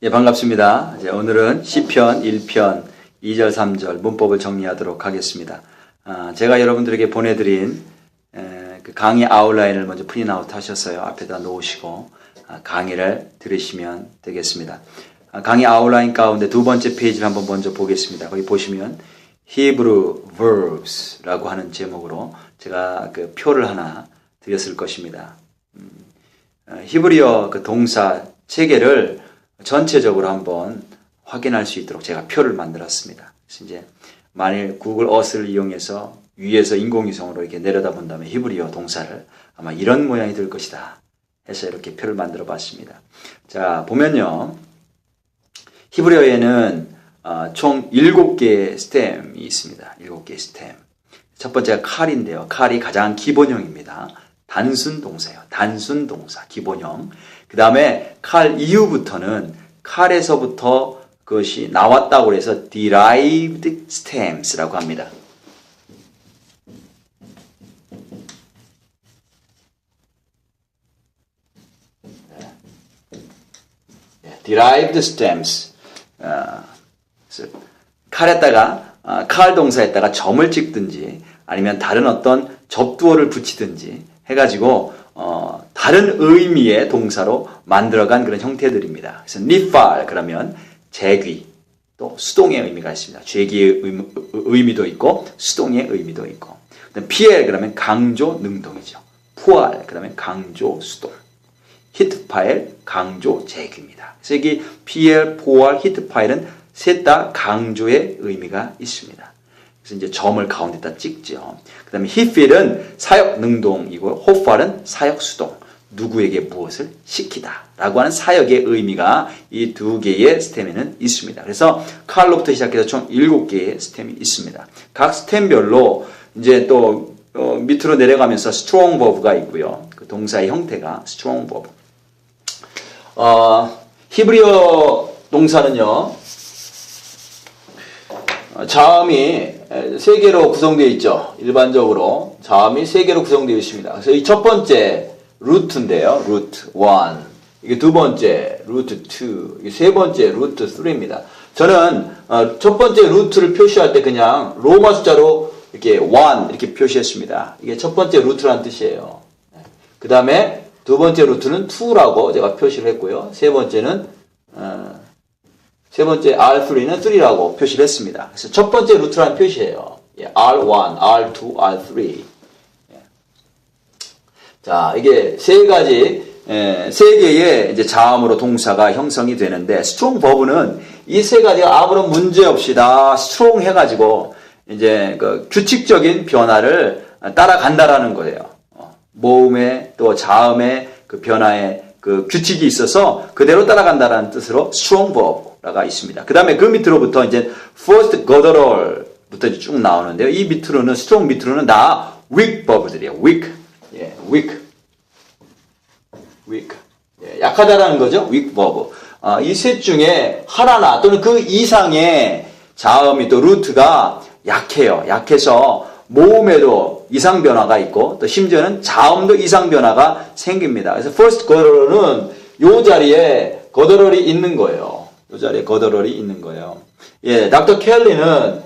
예, 반갑습니다. 이제 오늘은 시편 1편 2절 3절 문법을 정리하도록 하겠습니다. 제가 여러분들에게 보내드린 그 강의 아웃라인을 먼저 프린트아웃 하셨어요. 앞에다 놓으시고 강의를 들으시면 되겠습니다. 강의 아웃라인 가운데 두 번째 페이지를 한번 먼저 보겠습니다. 거기 보시면 Hebrew verbs라고 하는 제목으로 제가 그 표를 하나 드렸을 것입니다. 히브리어 그 동사 체계를 전체적으로 한번 확인할 수 있도록 제가 표를 만들었습니다. 그래서 이제 만일 구글 어스를 이용해서 위에서 인공위성으로 이렇게 내려다본다면 히브리어 동사를 아마 이런 모양이 될 것이다 해서 이렇게 표를 만들어 봤습니다. 자, 보면요. 히브리어에는 총 7개의 스템이 있습니다. 7개의 스템. 첫 번째가 칼인데요. 칼이 가장 기본형입니다. 단순 동사예요. 단순 동사, 기본형. 그 다음에 칼 이후부터는 칼에서부터 그것이 나왔다고 해서 derived stems라고 합니다. derived stems. 칼에다가 칼 동사에다가 점을 찍든지 아니면 다른 어떤 접두어를 붙이든지 해가지고 다른 의미의 동사로 만들어간 그런 형태들입니다. 그래서 니팔 그러면 재귀, 또 수동의 의미가 있습니다. 재귀의 의미도 있고 수동의 의미도 있고. 피엘 그러면 강조 능동이죠. 푸알 그러면 강조 수동. 히트파일 강조 재귀입니다. 그래서 여기 피엘, 포알, 히트파일은 셋 다 강조의 의미가 있습니다. 그래서 이제 점을 가운데다 찍죠. 그 다음에 히필은 사역 능동이고 호팔은 사역 수동. 누구에게 무엇을 시키다 라고 하는 사역의 의미가 이 두 개의 스템에는 있습니다. 그래서 칼로부터 시작해서 총 7개의 스템이 있습니다. 각 스템별로 이제 또 밑으로 내려가면서 strong verb가 있고요. 그 동사의 형태가 strong verb. 히브리어 동사는요. 자음이 3개로 구성되어 있죠. 일반적으로 자음이 3개로 구성되어 있습니다. 그래서 이 첫 번째 루트인데요. 루트 1. 이게 두 번째 루트 2. 이게 세 번째 루트 3입니다. 저는 첫 번째 루트를 표시할 때 그냥 로마 숫자로 이렇게 1 이렇게 표시했습니다. 이게 첫 번째 루트라는 뜻이에요. 그 다음에 두 번째 루트는 2라고 제가 표시를 했고요. 세 번째 R3는 3라고 표시를 했습니다. 그래서 첫 번째 루트라는 표시예요. R1, R2, R3. 자, 이게 세 개의 이제 자음으로 동사가 형성이 되는데, 스트롱 버브는 이 세 가지가 아무런 문제 없이 다 스트롱 해가지고, 이제 그 규칙적인 변화를 따라간다라는 거예요. 모음의 또 자음의 그 변화에 그 규칙이 있어서 그대로 따라간다라는 뜻으로 strong verb가 있습니다. 그 다음에 그 밑으로부터 이제 first guttural부터 쭉 나오는데요. 이 밑으로는 strong 밑으로는 다 weak verb들이에요. weak, weak. 약하다라는 거죠. weak verb. 이 셋 중에 하나나 또는 그 이상의 자음이 또 루트가 약해요. 약해서 모음에도 이상 변화가 있고 또 심지어는 자음도 이상 변화가 생깁니다. 그래서 first guttural은 요 자리에 guttural이 있는 거예요. 요 자리에 guttural이 있는 거예요. 닥터 켈리는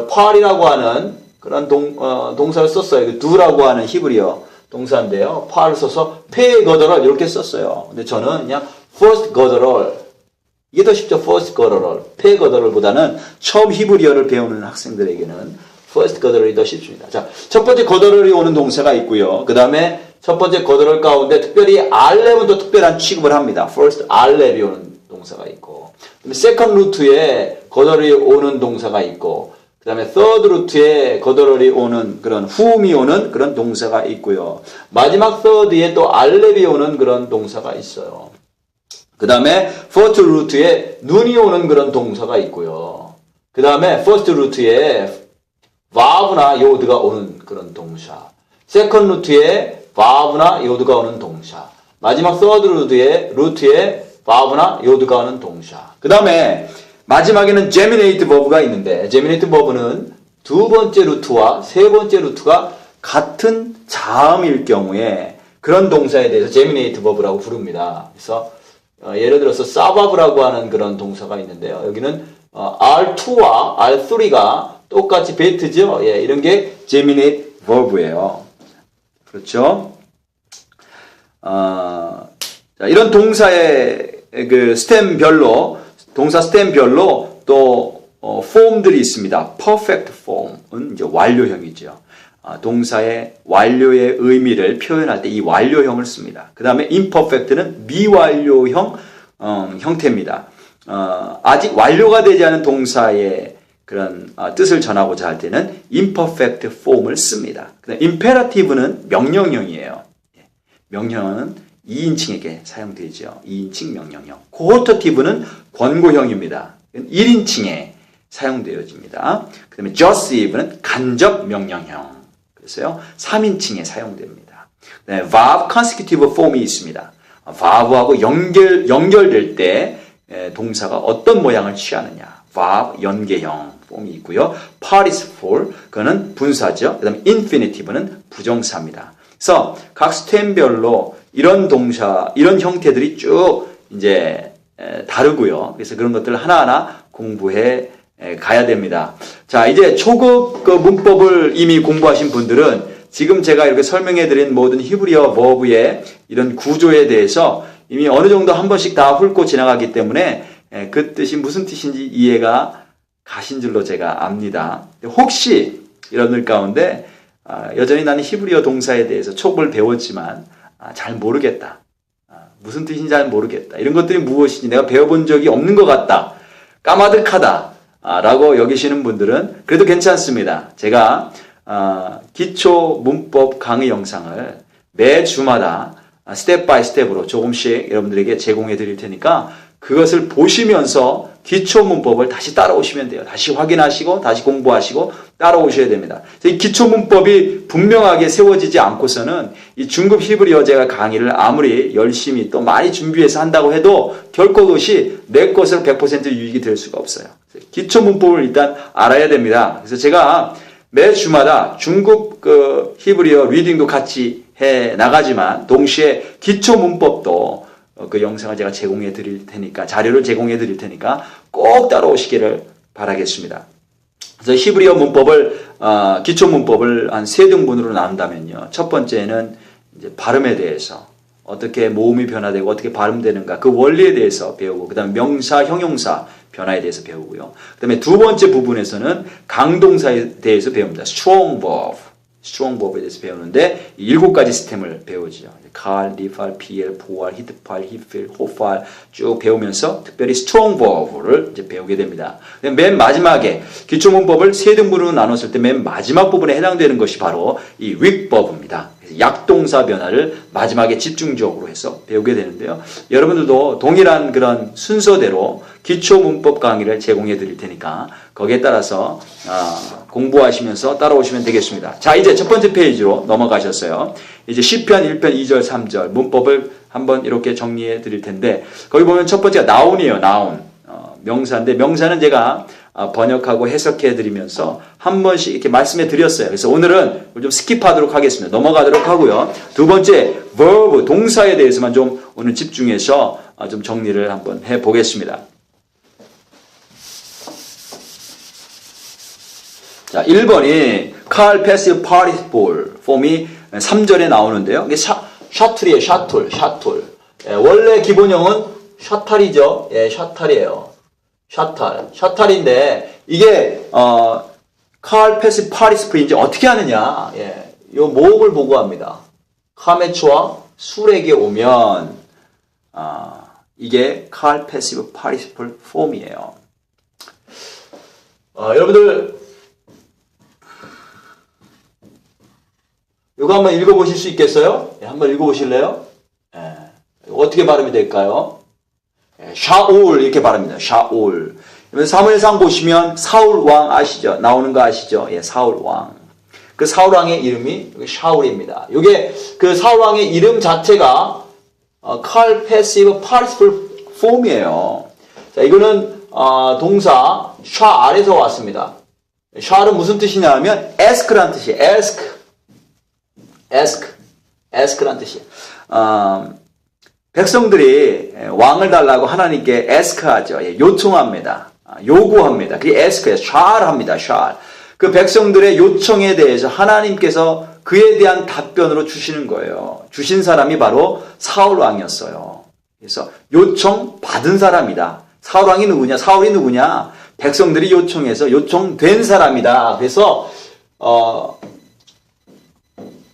팔이라고 하는 그런 동사를 썼어요. do라고 하는 히브리어 동사인데요. 팔을 써서 pay guttural 이렇게 썼어요. 근데 저는 그냥 first guttural 이게 더 쉽죠. first guttural, pay guttural보다는 처음 히브리어를 배우는 학생들에게는 first guttural이 더 쉽습니다. 자, 첫 번째 guttural이 오는 동사가 있고요. 그 다음에 첫 번째 guttural 가운데 특별히 알렙은 또 특별한 취급을 합니다. first 알렙이 오는 동사가 있고, second 루트에 guttural이 오는 동사가 있고, 그 다음에 third 루트에 guttural이 오는 그런 whom이 오는 그런 동사가 있고요. 마지막 third에 또 알렙이 오는 그런 동사가 있어요. 그 다음에 fourth 루트에 눈이 오는 그런 동사가 있고요. 그 다음에 first 루트에 verb나 요드가 오는 그런 동사. second 루트에 verb나 요드가 오는 동사. 마지막 third 루트에 verb나 요드가 오는 동사. 그 다음에 마지막에는 geminate verb가 있는데, geminate verb는 두 번째 루트와 세 번째 루트가 같은 자음일 경우에 그런 동사에 대해서 geminate verb라고 부릅니다. 그래서 예를 들어서 서바브라고 하는 그런 동사가 있는데요. 여기는 R2와 R3가 똑같이 베이트죠. 예, 이런 게 geminate verb예요. 그렇죠? 자, 이런 동사의 그 스템별로, 동사 스템별로 또 폼들이 있습니다. perfect form은 이제 완료형이죠. 동사의 완료의 의미를 표현할 때 이 완료형을 씁니다. 그 다음에 imperfect는 미완료형 형태입니다. 아직 완료가 되지 않은 동사의 그런 뜻을 전하고자 할 때는 imperfect form을 씁니다. 그다음 imperative는 명령형이에요. 명령은 2인칭에게 사용되죠. 2인칭 명령형. quotative는 권고형입니다. 1인칭에 사용되어집니다. 그 다음에 jussive는 간접 명령형. 그래서요, 3인칭에 사용됩니다. 네, verb consecutive form이 있습니다. verb하고 연결될 때 동사가 어떤 모양을 취하느냐. verb 연계형 폼이 있고요. participle, 그거는 분사죠. 그 다음에 infinitive는 부정사입니다. 그래서 각 스템별로 이런 동사, 이런 형태들이 쭉 이제 다르고요. 그래서 그런 것들을 하나하나 공부해 가야 됩니다. 자, 이제 초급 그 문법을 이미 공부하신 분들은 지금 제가 이렇게 설명해 드린 모든 히브리어 버브의 이런 구조에 대해서 이미 어느 정도 한 번씩 다 훑고 지나가기 때문에 그 뜻이 무슨 뜻인지 이해가 가신 줄로 제가 압니다. 혹시 여러분들 가운데 여전히 나는 히브리어 동사에 대해서 초급을 배웠지만 잘 모르겠다. 무슨 뜻인지 잘 모르겠다. 이런 것들이 무엇인지 내가 배워본 적이 없는 것 같다. 까마득하다. 라고 여기시는 분들은 그래도 괜찮습니다. 제가 기초 문법 강의 영상을 매주마다 스텝 바이 스텝으로 조금씩 여러분들에게 제공해 드릴 테니까 그것을 보시면서 기초 문법을 다시 따라오시면 돼요. 다시 확인하시고 다시 공부하시고 따라오셔야 됩니다. 이 기초 문법이 분명하게 세워지지 않고서는 이 중급 히브리어 제가 강의를 아무리 열심히 또 많이 준비해서 한다고 해도 결코 그것이 내 것으로 100% 유익이 될 수가 없어요. 기초 문법을 일단 알아야 됩니다. 그래서 제가 매 주마다 중급 그 히브리어 리딩도 같이 해 나가지만 동시에 기초 문법도 그 영상을 제가 제공해 드릴 테니까, 자료를 제공해 드릴 테니까 꼭 따라오시기를 바라겠습니다. 그래서 히브리어 문법을, 기초 문법을 한 세 등분으로 나눈다면요. 첫 번째는 이제 발음에 대해서 어떻게 모음이 변화되고 어떻게 발음되는가 그 원리에 대해서 배우고, 그 다음에 명사, 형용사 변화에 대해서 배우고요. 그 다음에 두 번째 부분에서는 강동사에 대해서 배웁니다. strong verb에 대해서 배우는데 7가지 스템을 배우죠. 칼, 리팔, 피엘, 보알, 히트팔, 히필, 호팔 쭉 배우면서 특별히 strong verb를 이제 배우게 됩니다. 맨 마지막에 기초 문법을 세 등분으로 나눴을 때 맨 마지막 부분에 해당되는 것이 바로 이 weak verb입니다. 약동사 변화를 마지막에 집중적으로 해서 배우게 되는데요. 여러분들도 동일한 그런 순서대로 기초 문법 강의를 제공해 드릴 테니까 거기에 따라서 공부하시면서 따라오시면 되겠습니다. 자, 이제 첫 번째 페이지로 넘어가셨어요. 이제 시편 1편 2절 3절 문법을 한번 이렇게 정리해 드릴 텐데 거기 보면 첫 번째가 나운이에요. 나운. 명사인데 명사는 제가 번역하고 해석해 드리면서 한 번씩 이렇게 말씀해 드렸어요. 그래서 오늘은 좀 스킵하도록 하겠습니다. 넘어가도록 하고요. 두 번째 verb 동사에 대해서만 좀 오늘 집중해서 좀 정리를 한번 해 보겠습니다. 자, 1번이 call passive participle form이 3절에 나오는데요. 이게 샤툴이에요. 샤툴. 예, 원래 기본형은 샤탈이죠. 예, 샤탈이에요. 샤탈인데 이게 call passive participle인지 어떻게 하느냐? 예, 이 모음을 보고 합니다. 카메츠와 술에게 오면 이게 call passive participle form이에요. 여러분들 이거 한번 읽어보실 수 있겠어요? 예, 한번 읽어보실래요? 예, 어떻게 발음이 될까요? 예, 샤올 이렇게 발음입니다. 샤올. 사무엘상 보시면 사울 왕 아시죠? 나오는 거 아시죠? 예, 사울 왕. 그 사울 왕의 이름이 샤울입니다. 이게 그 사울 왕의 이름 자체가 call passive participle form이에요. 자, 이거는 동사 샤 아래서 왔습니다. 샤는 무슨 뜻이냐 하면 ask란 뜻이에요. ask란 뜻이에요. 백성들이 왕을 달라고 하나님께 ask하죠. 요청합니다. 요구합니다. 그게 ask예요. 샬합니다. 샬. 그 백성들의 요청에 대해서 하나님께서 그에 대한 답변으로 주시는 거예요. 주신 사람이 바로 사울 왕이었어요. 그래서 요청 받은 사람이다. 사울 왕이 누구냐? 사울이 누구냐? 백성들이 요청해서 요청된 사람이다. 그래서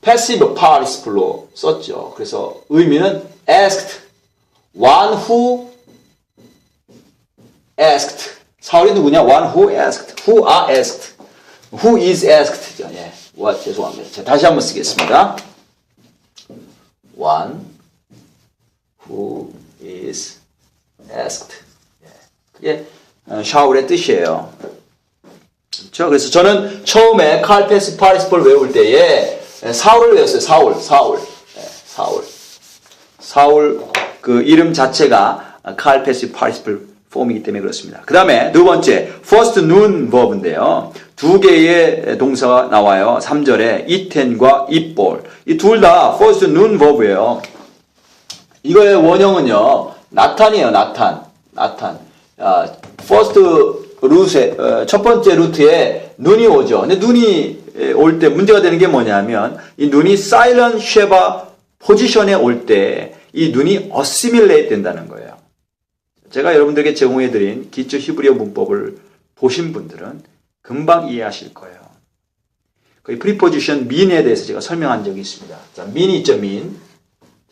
passive participle로 썼죠. 그래서 의미는 asked, one who asked. 사울이 누구냐? one who asked, who are asked, who is asked. 예, 죄송합니다. 자, 다시 한번 쓰겠습니다. one who is asked. 그게 샤울의 뜻이에요. 그렇죠? 그래서 저는 처음에 칼페스 파리스폴 외울 때에 사울을 외웠어요. 사울 그 이름 자체가 칼페스 파리스폴 폼이기 때문에 그렇습니다. 그 다음에 두 번째 first noon verb인데요. 두 개의 동사가 나와요. 3절에 eaten과 eat볼. 이 둘 다 first noon verb예요. 이거의 원형은요. 나탄이에요. 나탄. first 루트에 첫 번째 루트에 눈이 오죠. 근데 눈이 올 때 문제가 되는 게 뭐냐면 이 눈이 silent sheba 포지션에 올 때 이 눈이 assimilate 된다는 거예요. 제가 여러분들에게 제공해드린 기초 히브리어 문법을 보신 분들은 금방 이해하실 거예요. 그 프리포지션 mean에 대해서 제가 설명한 적이 있습니다. 자, mean이 있죠, mean.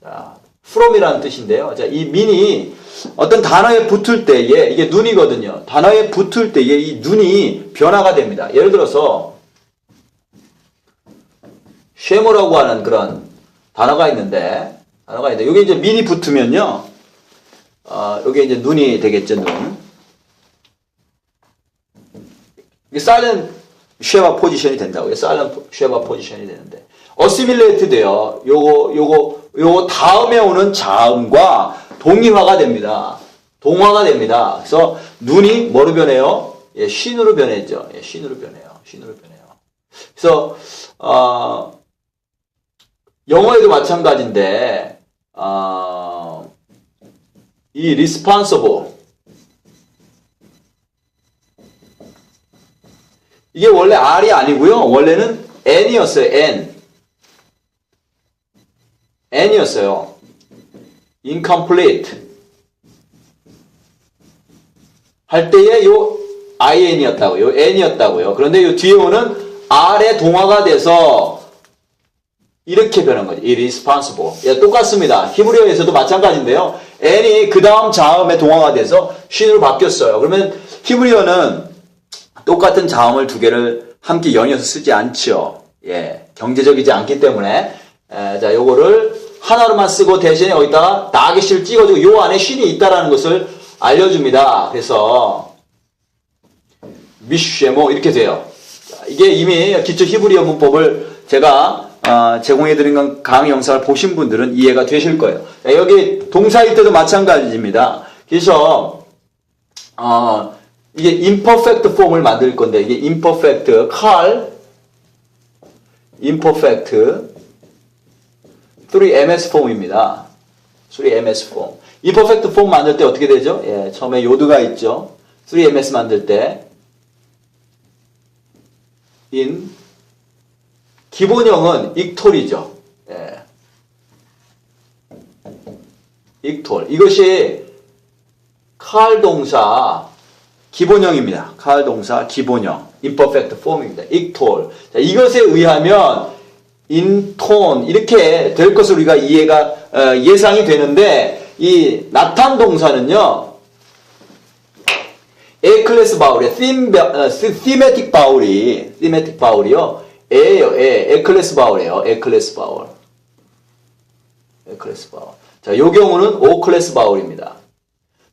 자, from이라는 뜻인데요. 자, 이 mean이 어떤 단어에 붙을 때에 이게 눈이거든요. 단어에 붙을 때에 이 눈이 변화가 됩니다. 예를 들어서 쉐모라고 하는 그런 단어가 있는데 여기 이제 mean이 붙으면요. 여기 이제 눈이 되겠죠, 눈. 이게 silent 쉐바 포지션이 된다고요. silent 쉐바 포지션이 되는데. assimilate 돼요. 요거 다음에 오는 자음과 동의화가 됩니다. 동화가 됩니다. 그래서 눈이 뭐로 변해요? 예, 쉰으로 변했죠. 예, 쉰으로 변해요. 그래서, 영어에도 마찬가지인데, 이 responsible. 이게 원래 R이 아니고요. 원래는 N이었어요. N이었어요. incomplete. 할 때에 요 IN이었다고요. 요 N이었다고요. 그런데 요 뒤에 오는 R의 동화가 돼서 이렇게 변한 거죠. irresponsible. 예, 똑같습니다. 히브리어에서도 마찬가지인데요. N이 그 다음 자음의 동화가 돼서 쉰으로 바뀌었어요. 그러면 히브리어는 똑같은 자음을 두 개를 함께 연이어서 쓰지 않죠. 예, 경제적이지 않기 때문에. 자, 요거를 하나로만 쓰고 대신에 여기다가 다게시를 찍어주고 요 안에 쉰이 있다라는 것을 알려줍니다. 그래서 미쉐모 이렇게 돼요. 자, 이게 이미 기초 히브리어 문법을 제가 제공해드린 강의 영상을 보신 분들은 이해가 되실 거예요. 자, 여기 동사일 때도 마찬가지입니다. 그래서 이게 imperfect form을 만들 건데 이게 imperfect imperfect 3ms 폼입니다. 3ms 폼. imperfect 폼 만들 때 어떻게 되죠? 예, 처음에 요드가 있죠. 3ms 만들 때 기본형은 익톨이죠. 예. 익톨. 이것이 칼 동사 기본형입니다. 칼 동사 기본형. imperfect form입니다. 익톨. 자, 이것에 의하면 인톤 이렇게 될 것을 우리가 이해가 예상이 되는데 이 나탄 동사는요. A 클래스 바울이에요. thematic 바울이요. A예요. A 클래스 바울이에요. A 클래스 바울. 자, 요 경우는 O 클래스 바울입니다.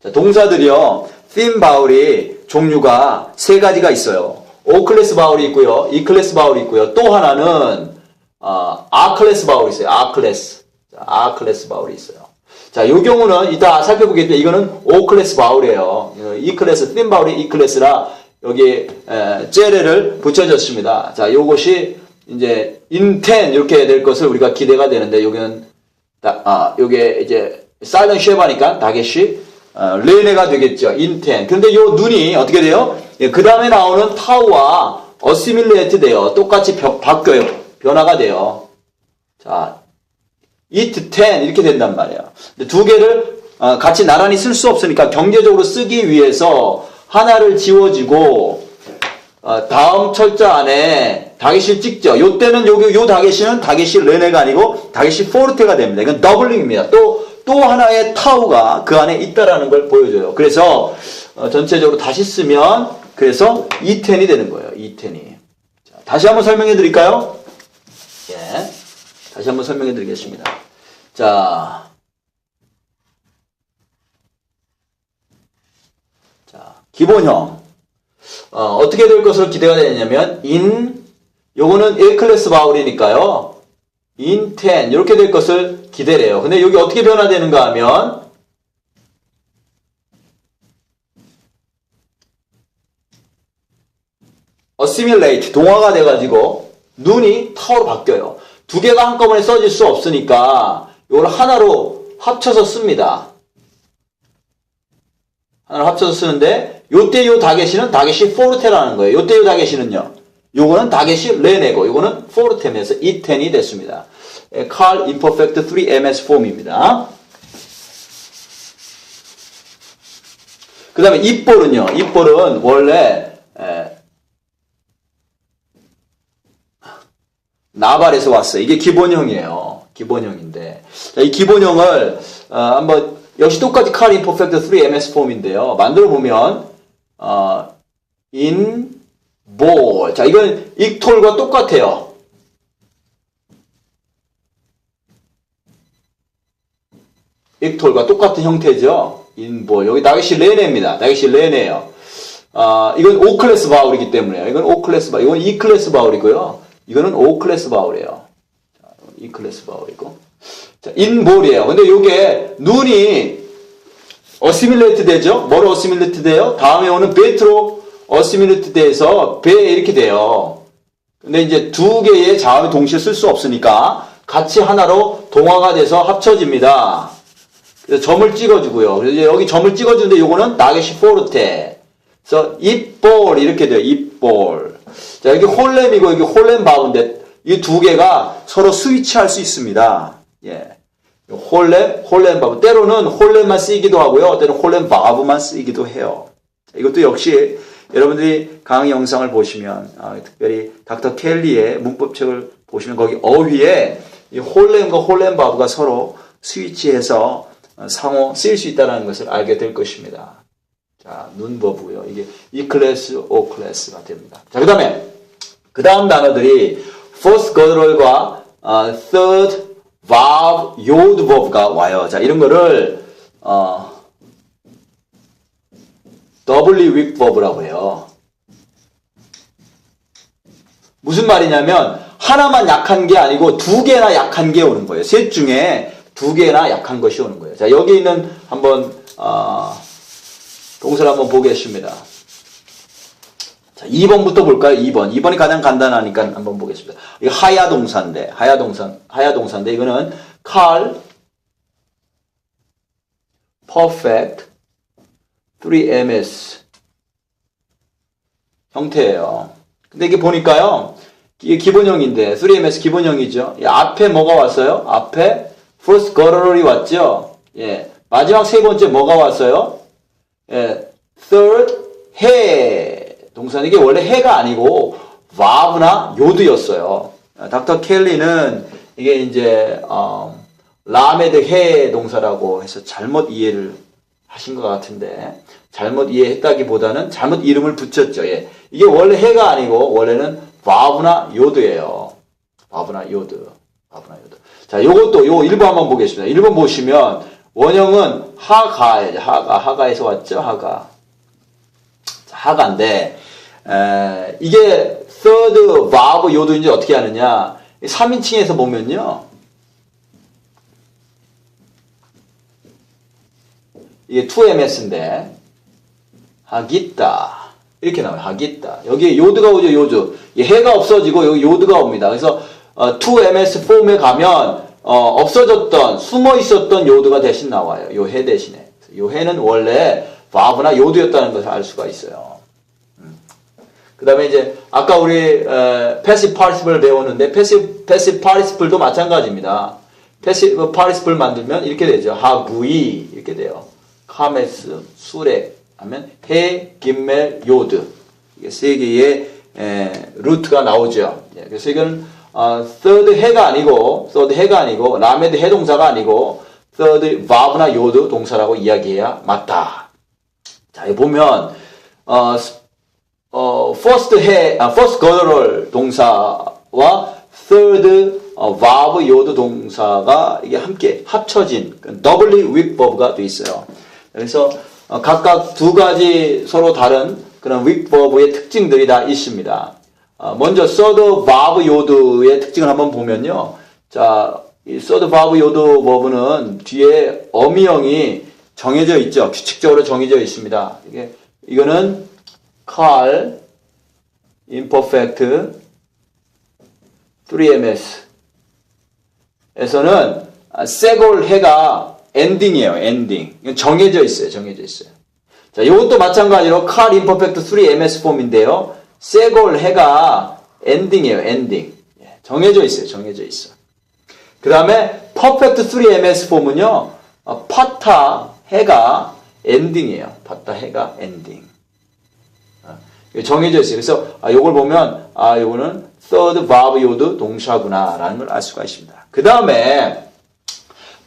자, 동사들이요. theme 바울이 종류가 세 가지가 있어요. O 클래스 바울이 있고요. E 클래스 바울이 있고요. 또 하나는 R 클래스 바울이 있어요. R 클래스 바울이 있어요. 자, 요 경우는 이따 살펴보겠지만 이거는 O 클래스 바울이에요. E 클래스, theme 바울이 E 클래스라 여기 젤레를 붙여줬습니다. 자, 요것이 이제 인텐 이렇게 될 것을 우리가 기대가 되는데 여기는 요게 이제 사일런 쉐바니까 다게시 레네가 되겠죠. 인텐. 근데 요 눈이 어떻게 돼요? 예, 그 다음에 나오는 타우와 어시밀레이트 돼요. 똑같이 바뀌어요. 변화가 돼요. 자, it ten 이렇게 된단 말이에요. 근데 두 개를 같이 나란히 쓸 수 없으니까 경제적으로 쓰기 위해서 하나를 지워지고 다음 철자 안에 다게시를 찍죠. 요때는 요 다게시는 다게시 레네가 아니고 다게시 포르테가 됩니다. 이건 더블링입니다. 또 하나의 타우가 그 안에 있다라는 걸 보여줘요. 그래서 전체적으로 다시 쓰면 그래서 E10이 되는 거예요. E10이. 자, 다시 한번 설명해 드릴까요? 예. 다시 한번 설명해 드리겠습니다. 자, 기본형. 어떻게 될 것으로 기대가 되냐면, 요거는 A 클래스 바울이니까요. in 10, 이렇게 될 것을 기대래요. 근데 여기 어떻게 변화되는가 하면, assimilate, 동화가 돼가지고, 눈이 타워로 바뀌어요. 두 개가 한꺼번에 써질 수 없으니까, 이걸 하나로 합쳐서 씁니다. 하나로 합쳐서 쓰는데, 요때 요 다게시는 다게시 포르테라는 거예요. 요때 요 다게시는요. 요거는 다게시 레네고, 요거는 포르테면서 E10이 됐습니다. 칼 임퍼펙트 3ms 폼입니다. 그 다음에 입볼은요. 입볼은 원래 나발에서 왔어요. 이게 기본형이에요. 기본형인데 자, 이 기본형을 한번 역시 똑같이 칼 임퍼펙트 3ms 폼인데요. 만들어 보면 in ball. 자, 이건 익톨과 똑같아요. 익톨과 똑같은 형태죠. in ball. 여기 다게시 레네입니다. 다게시 레네예요. 이건 O 클래스 바울이기 때문에요. 이건 O 클래스 바울. 이건 E 클래스 바울이고요. 이거는 O 클래스 바울이에요. 자, E 클래스 바울이고. 자, in ball이에요. 근데 요게 눈이 어시밀레이트 되죠? 뭐로 어시밀레이트 돼요? 다음에 오는 베트로 어시밀레이트 돼서 배 이렇게 돼요. 근데 이제 두 개의 자음이 동시에 쓸 수 없으니까 같이 하나로 동화가 돼서 합쳐집니다. 그래서 점을 찍어주고요. 그래서 여기 점을 찍어주는데 요거는 다게시 포르테. 그래서 입볼 이렇게 돼요. 입볼. 자, 여기 홀렘이고 여기 홀렘 바브인데 이 두 개가 서로 스위치할 수 있습니다. 예. 홀렘 바브. 때로는 홀렘만 쓰이기도 하고요. 때로는 홀렘 바브만 쓰이기도 해요. 이것도 역시 여러분들이 강의 영상을 보시면 특별히 닥터 켈리의 문법책을 보시면 거기 어휘에 이 홀렘과 홀렘 바브가 서로 스위치해서 상호 쓰일 수 있다는 것을 알게 될 것입니다. 자, 눈버브고요. 이게 E 클래스, O 클래스가 됩니다. 자, 그 다음 단어들이 first guttural과 third verb, yod verb가 와요. 자, 이런 거를 doubly weak verb라고 해요. 무슨 말이냐면 하나만 약한 게 아니고 두 개나 약한 게 오는 거예요. 셋 중에 두 개나 약한 것이 오는 거예요. 자, 여기 있는 한번 동사를 한번 보겠습니다. 자, 2번부터 볼까요? 2번이 가장 간단하니까 한번 보겠습니다. 이거 하야 동사인데 이거는 칼 perfect 3ms 형태예요. 근데 이게 보니까요. 이게 기본형인데 3ms 기본형이죠. 앞에 뭐가 왔어요? 앞에 first guttural이 왔죠. 예. 마지막 세 번째 뭐가 왔어요? 예. third 해 동사는 이게 원래 해가 아니고 verb나 요드였어요. 닥터 켈리는 이게 이제 라메드 해 동사라고 해서 잘못 이해를 하신 것 같은데 잘못 이해했다기보다는 잘못 이름을 붙였죠. 예. 이게 원래 해가 아니고 원래는 verb나 요드예요. verb나 요드. 자, 요것도 요 1번 한번 보겠습니다. 1번 보시면 원형은 하가예요. 하가에서 왔죠. 하가인데 이게 third verb 요드인지 어떻게 하느냐? 3인칭에서 보면요. 이게 2MS인데 하깃다 이렇게 나와요. 하깃다. 여기에 요드가 오죠. 요드. 해가 없어지고 여기 요드가 옵니다. 그래서 2MS 폼에 가면 없어졌던, 숨어 있었던 요드가 대신 나와요. 요 해 대신에. 요 해는 원래 바브나 요드였다는 것을 알 수가 있어요. 그 다음에 이제, 아까 우리, 패시브 파티시플을 배웠는데, 패시브 파티시플도 마찬가지입니다. 패시브 파티시플 만들면 이렇게 되죠. 하구이, 이렇게 돼요. 카메스, 수렉, 하면 해, 김멜, 요드. 이게 세 개의, 루트가 나오죠. 그래서 이건, third 해가 아니고, 라메드 해동사가 아니고, third 바브나 요드 동사라고 이야기해야 맞다. 자, 여기 보면, first guttural 동사와 third verb 요드 동사가 이게 함께 합쳐진 doubly weak verb가 돼 있어요. 그래서 각각 두 가지 서로 다른 그런 weak verb의 특징들이 다 있습니다. 먼저 third verb 요드의 특징을 한번 보면요. 자, 이 third verb 요드 verb는 뒤에 어미형이 정해져 있죠. 규칙적으로 정해져 있습니다. 이거는 call, imperfect, 3ms 에서는 세골 해가 ending이에요. ending. 이건 정해져 있어요. 자, 이것도 마찬가지로 call, imperfect, 3ms 폼인데요. 세골 해가 ending이에요. ending. 정해져 있어. 그 다음에 perfect 3ms 폼은요. 파타 해가 ending이에요. 파타 해가 ending. 정해져 있어요. 그래서 요걸 보면 요거는 third verb 요드 동사구나라는 걸 알 수가 있습니다. 그 다음에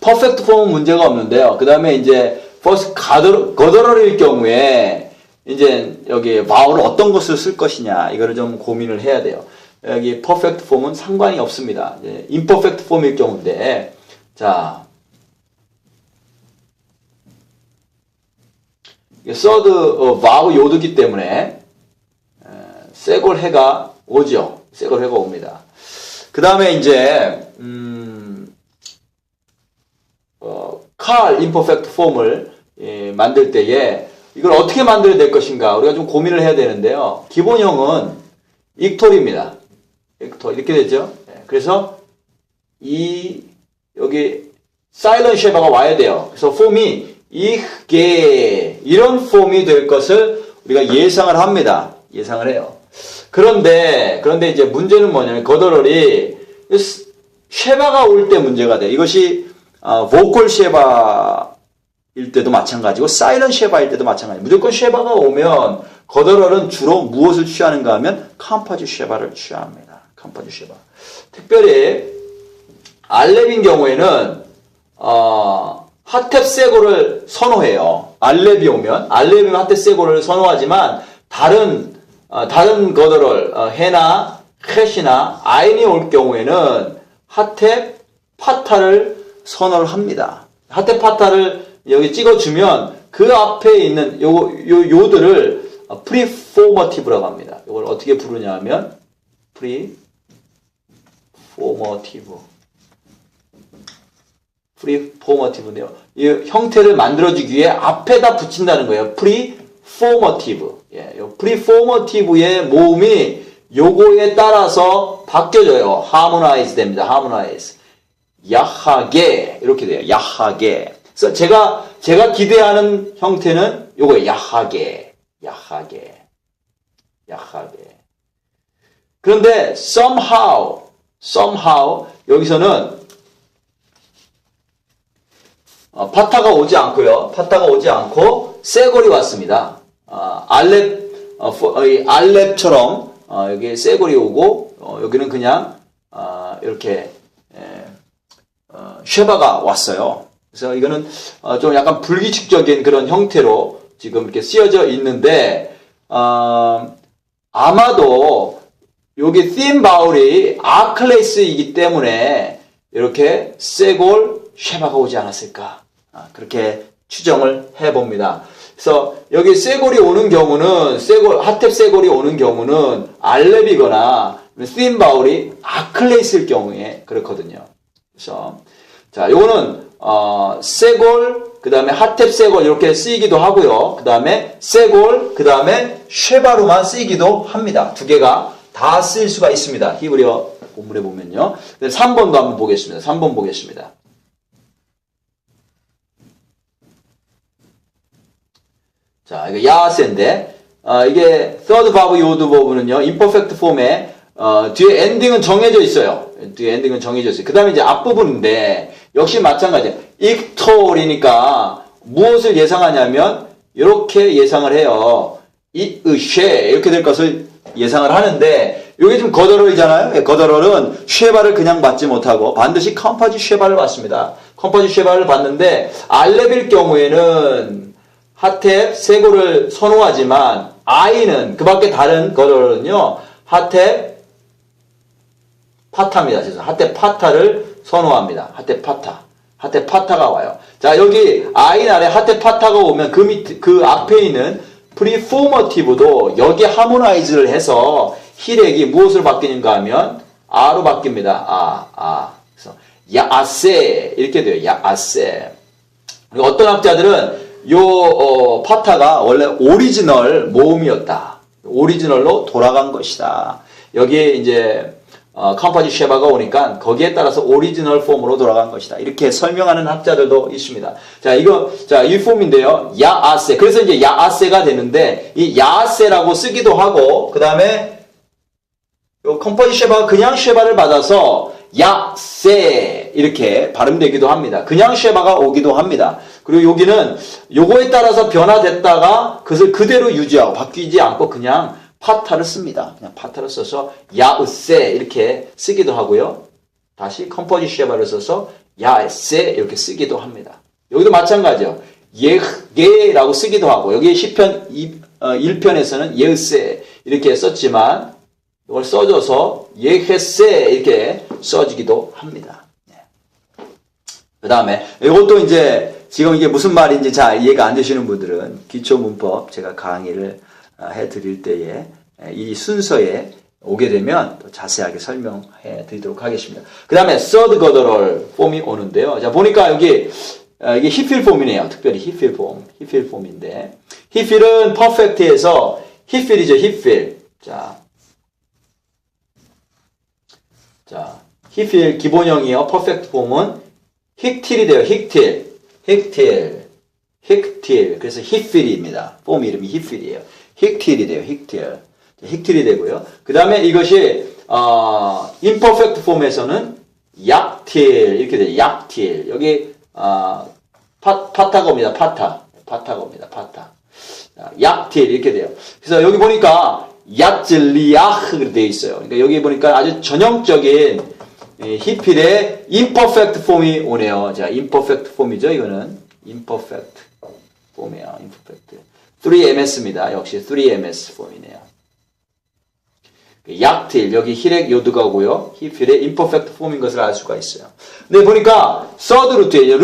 perfect form은 문제가 없는데요. 그 다음에 이제 first guttural일 경우에 이제 여기 vowel을 어떤 것을 쓸 것이냐 이거를 좀 고민을 해야 돼요. 여기 perfect form은 상관이 없습니다. 이제 imperfect form일 경우인데 자 third verb 요드기 때문에 세골 해가 오죠. 세골 해가 옵니다. 그 다음에 이제, call imperfect form을 만들 때에 이걸 어떻게 만들어야 될 것인가 우리가 좀 고민을 해야 되는데요. 기본형은 익톨입니다. 익톨 이렇게 되죠. 그래서 여기 silent 쉐바가 와야 돼요. 그래서 폼이 이게 이런 폼이 될 것을 우리가 예상을 합니다. 예상을 해요. 그런데 이제 문제는 뭐냐면 거더럴이 쉐바가 올 때 문제가 돼. 이것이 보컬 쉐바일 때도 마찬가지고 사이런 쉐바일 때도 마찬가지. 무조건 쉐바가 오면 거더럴은 주로 무엇을 취하는가 하면 캄파주 쉐바를 취합니다. 캄파주 쉐바. 특별히 알렙인 경우에는 하텝 세고를 선호해요. 알렙이 오면 핫텝 세고를 선호하지만 다른 거더럴, 해나, 헷이나, 아인이 올 경우에는 하텝, 파타를 선호를 합니다. 하텝, 파타를 여기 찍어주면 그 앞에 있는 요들을 프리포머티브라고 합니다. 이걸 어떻게 부르냐 하면, 프리포머티브인데요. 이 형태를 만들어주기 위해 앞에다 붙인다는 거예요. 프리포머티브. 요 프리포머티브의 모음이 요거에 따라서 바뀌어져요. 하모나이즈 됩니다. 하모나이즈. 야하게 이렇게 돼요. 야하게. 그래서 제가 기대하는 형태는 요거예요. 야하게. 그런데 somehow 여기서는 파타가 오지 않고 세골이 왔습니다. 알렙처럼 여기 세골이 오고 여기는 그냥 이렇게 쉐바가 왔어요. 그래서 이거는 좀 약간 불규칙적인 그런 형태로 지금 이렇게 쓰여져 있는데 아마도 여기 theme 바울이 아클레스이기 때문에 이렇게 세골 쉐바가 오지 않았을까 그렇게 추정을 해봅니다. 그래서 여기 세골이 오는 경우는 하텝 세골이 오는 경우는 알렙이거나 theme 바울이 아클레스일 경우에 그렇거든요. 그래서 자 요거는 세골 그다음에 하텝 세골 이렇게 쓰이기도 하고요. 그다음에 세골 그다음에 쉐바로만 쓰이기도 합니다. 두 개가 다 쓰일 수가 있습니다. 히브리어 본문에 보면요. 3번도 한번 보겠습니다. 3번 보겠습니다. 자, 이거 야세인데, 이게 third verb 요드 verb는요, imperfect form에, 뒤에 엔딩은 정해져 있어요. 뒤에 엔딩은 정해져 있어요. 그 다음에 이제 앞부분인데, 역시 마찬가지예요. 익톨이니까 무엇을 예상하냐면, 이렇게 예상을 해요. 이으쉐 이렇게 될 것을 예상을 하는데, 이게 좀 거더럴이잖아요. 거더럴은 쉐바를 그냥 받지 못하고 반드시 컴파지 쉐바를 받습니다. 컴파지 쉐바를 받는데, 알렙일 경우에는 하텝 세고를 선호하지만 아이는 그 밖에 다른 거더럴은요 하텝 파타입니다. 죄송합니다. 하텝 파타를 선호합니다. 하텝 파타. 하텝 파타가 와요. 자, 여기 아인 아래 하텝 파타가 오면 그 앞에 있는 프리포머티브도 여기에 하모나이즈를 해서 힐액이 무엇으로 바뀌는가 하면 아로 바뀝니다. 그래서 야아세 이렇게 돼요. 야아세. 그리고 어떤 학자들은 파타가 원래 오리지널 모음이었다. 오리지널로 돌아간 것이다. 여기에 이제 컴파지 쉐바가 오니까 거기에 따라서 오리지널 폼으로 돌아간 것이다. 이렇게 설명하는 학자들도 있습니다. 자, 이 폼인데요. 야아세. 그래서 이제 야아세가 되는데, 이 야아세라고 쓰기도 하고, 그 다음에, 컴파지 쉐바가 그냥 쉐바를 받아서, 야세. 이렇게 발음되기도 합니다. 그냥 쉐바가 오기도 합니다. 그리고 여기는 요거에 따라서 변화됐다가 그것을 그대로 유지하고 바뀌지 않고 그냥 파타를 씁니다. 그냥 파타를 써서 야으세 이렇게 쓰기도 하고요. 다시 컴포지 쉐바를 써서 야에세 이렇게 쓰기도 합니다. 여기도 마찬가지요. 예게라고 쓰기도 하고 여기 시편 1편에서는 예으세 이렇게 썼지만 이걸 써줘서 예헤세 이렇게 써지기도 합니다. 그 다음에 이것도 이제 지금 이게 무슨 말인지 잘 이해가 안 되시는 분들은 기초문법 제가 강의를 해드릴 때에 이 순서에 오게 되면 또 자세하게 설명해 드리도록 하겠습니다. 그 다음에 third guttural 폼이 오는데요. 자, 보니까 여기 이게 히필 폼이네요. 특별히 히필 폼인데 히필은 퍼펙트에서 히필이죠. 히필. 자, 히필 기본형이요. 퍼펙트 폼은 힉틸이 돼요. 힉틸. 그래서 히필입니다. 폼 이름이 히필이에요. 힉틸이 돼요. 힉틸이 되고요. 그 다음에 이것이 imperfect 폼에서는 약틸 이렇게 돼요. 약틸. 여기 파타가 옵니다. 파타가 옵니다. 파타. 약틸 이렇게 돼요. 그래서 여기 보니까 야즐리아흐 되어 있어요. 그러니까 여기 보니까 아주 전형적인 히필의 imperfect 폼이 오네요. 자, imperfect 폼이죠. 이거는 imperfect 폼이에요. imperfect. 3MS입니다. 역시 3MS 폼이네요. 약틸 여기 힐액 요드가 오고요. 히필의 imperfect 폼인 것을 알 수가 있어요. 근데 보니까 third 루트예요.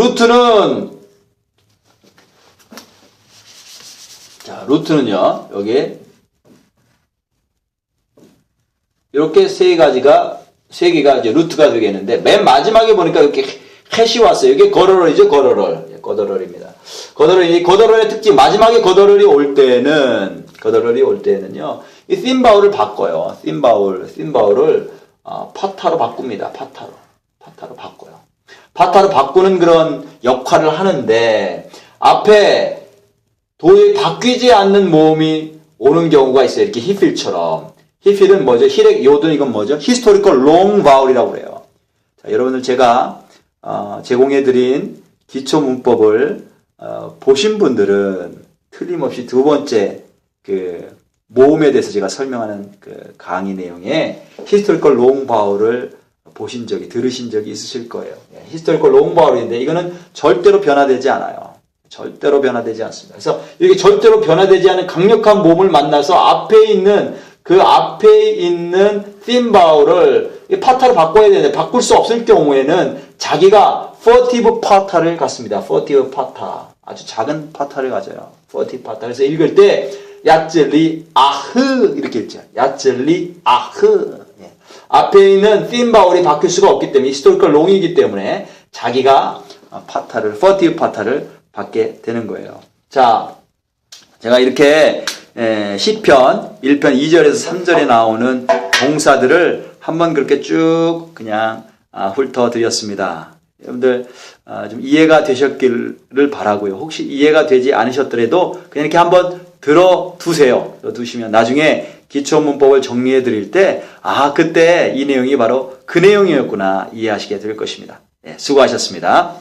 루트는요. 여기 이렇게 세 개가 이제 루트가 되겠는데, 맨 마지막에 보니까 이렇게 햇이 왔어요. 이게 거더럴이죠, 거더럴입니다. 거더럴의 특징, 마지막에 거더럴이 올 때는요, 이 씬바울을 바꿔요. 씬바울을, 파타로 바꿉니다. 파타로 바꿔요. 파타로 바꾸는 그런 역할을 하는데, 앞에 도저히 바뀌지 않는 모음이 오는 경우가 있어요. 이렇게 히필처럼. 히필은 뭐죠? 힐액 요든 이건 뭐죠? 히스토리컬 롱 바울이라고 그래요. 자, 여러분들 제가 제공해드린 기초 문법을 보신 분들은 틀림없이 두 번째 그 모음에 대해서 제가 설명하는 그 강의 내용에 히스토리컬 롱 바울을 들으신 적이 있으실 거예요. 히스토리컬 롱 바울인데 이거는 절대로 변화되지 않아요. 절대로 변화되지 않습니다. 그래서 이렇게 절대로 변화되지 않은 강력한 모음을 만나서 앞에 있는 씬바울을 파타로 바꿔야 되는데 바꿀 수 없을 경우에는 자기가 포티브 파타를 갖습니다. 포티브 파타. 아주 작은 파타를 가져요. 포티브 파타. 그래서 읽을 때 야즐리 아흐 이렇게 읽죠. 야즐리 아흐. 앞에 있는 씬바울이 바뀔 수가 없기 때문에 히스토리컬 롱이기 때문에 자기가 포티브 파타를 받게 되는 거예요. 자, 제가 이렇게 시편 1편 2절에서 3절에 나오는 동사들을 한번 그렇게 쭉 그냥 훑어드렸습니다. 여러분들 좀 이해가 되셨기를 바라고요. 혹시 이해가 되지 않으셨더라도 그냥 이렇게 한번 들어두세요. 들어두시면 나중에 기초문법을 정리해 드릴 때 그때 이 내용이 바로 그 내용이었구나 이해하시게 될 것입니다. 수고하셨습니다.